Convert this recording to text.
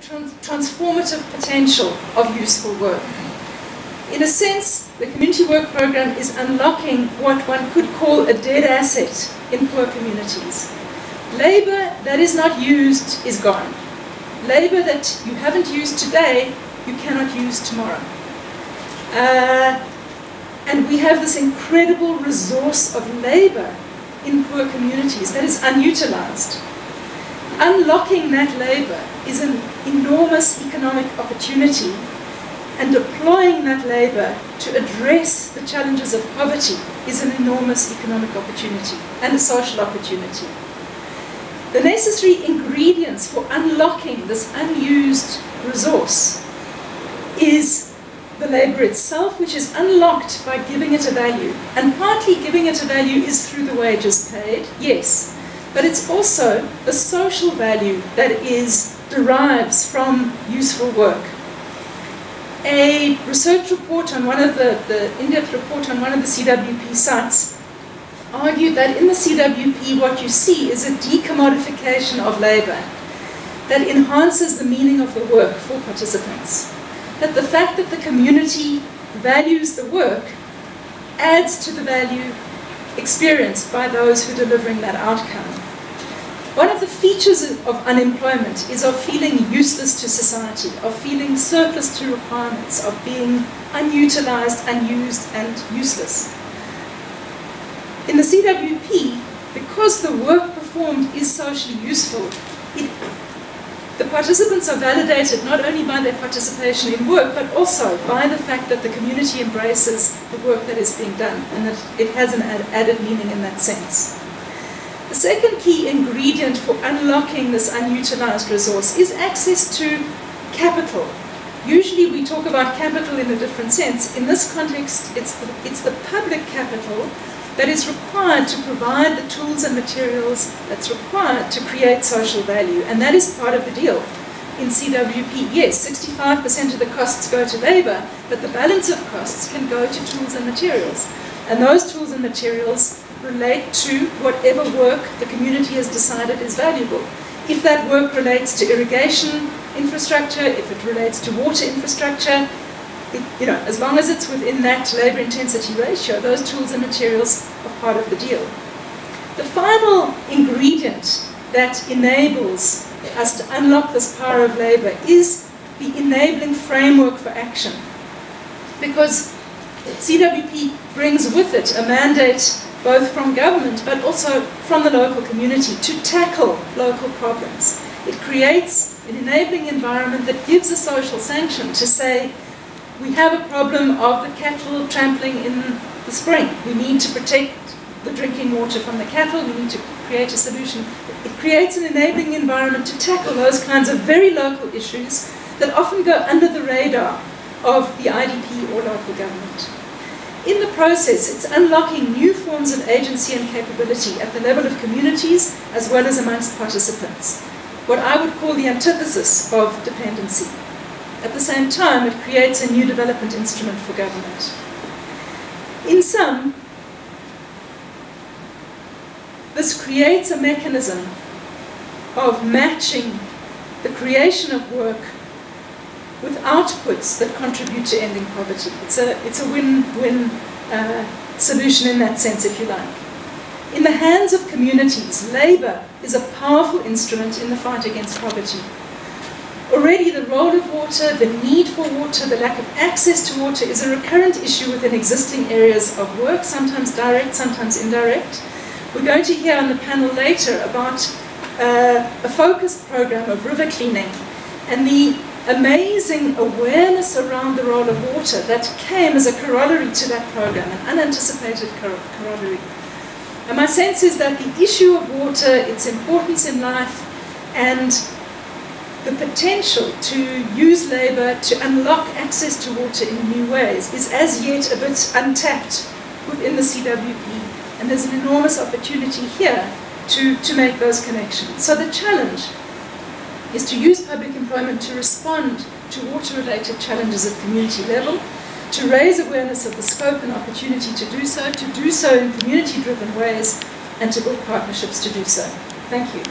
transformative potential of useful work. In a sense, the community work program is unlocking what one could call a dead asset in poor communities. Labor that is not used is gone. Labor that you haven't used today, you cannot use tomorrow. And we have this incredible resource of labor in poor communities that is unutilized. Unlocking that labor is an enormous economic opportunity, and deploying that labor to address the challenges of poverty is an enormous economic opportunity and a social opportunity. The necessary ingredients for unlocking this unused resource is the labor itself, which is unlocked by giving it a value. And partly giving it a value is through the wages paid, yes, but it's also the social value that derives from useful work. A research report on one of the in-depth report on one of the CWP sites argued that in the CWP what you see is a decommodification of labor that enhances the meaning of the work for participants. That the fact that the community values the work adds to the value experienced by those who are delivering that outcome. One of the features of unemployment is of feeling useless to society, of feeling surplus to requirements, of being unutilized, unused, and useless. In the CWP, because the work performed is socially useful, the participants are validated not only by their participation in work, but also by the fact that the community embraces the work that is being done, and that it has an added meaning in that sense. The second key ingredient for unlocking this unutilized resource is access to capital. Usually we talk about capital in a different sense. In this context, it's the public capital that is required to provide the tools and materials that's required to create social value. And that is part of the deal. In CWP, yes, 65% of the costs go to labor, but the balance of costs can go to tools and materials. And those tools and materials relate to whatever work the community has decided is valuable. If that work relates to irrigation infrastructure, if it relates to water infrastructure, as long as it's within that labor intensity ratio, those tools and materials are part of the deal. The final ingredient that enables us to unlock this power of labor is the enabling framework for action. Because CWP brings with it a mandate both from government but also from the local community to tackle local problems. It creates an enabling environment that gives a social sanction to say, we have a problem of the cattle trampling in the spring. We need to protect the drinking water from the cattle. We need to create a solution. It creates an enabling environment to tackle those kinds of very local issues that often go under the radar of the IDP or local government. In the process, it's unlocking new forms of agency and capability at the level of communities as well as amongst participants. What I would call the antithesis of dependency. At the same time, it creates a new development instrument for government. In sum, this creates a mechanism of matching the creation of work with outputs that contribute to ending poverty. It's a win-win solution in that sense, if you like. In the hands of communities, labor is a powerful instrument in the fight against poverty. Already the role of water, the need for water, the lack of access to water is a recurrent issue within existing areas of work, sometimes direct, sometimes indirect. We're going to hear on the panel later about a focused program of river cleaning and the amazing awareness around the role of water that came as a corollary to that program, an unanticipated corollary. And my sense is that the issue of water, its importance in life, and the potential to use labor to unlock access to water in new ways is as yet a bit untapped within the CWP. And there's an enormous opportunity here to make those connections. So the challenge is to use public employment to respond to water-related challenges at community level, to raise awareness of the scope and opportunity to do so in community-driven ways, and to build partnerships to do so. Thank you.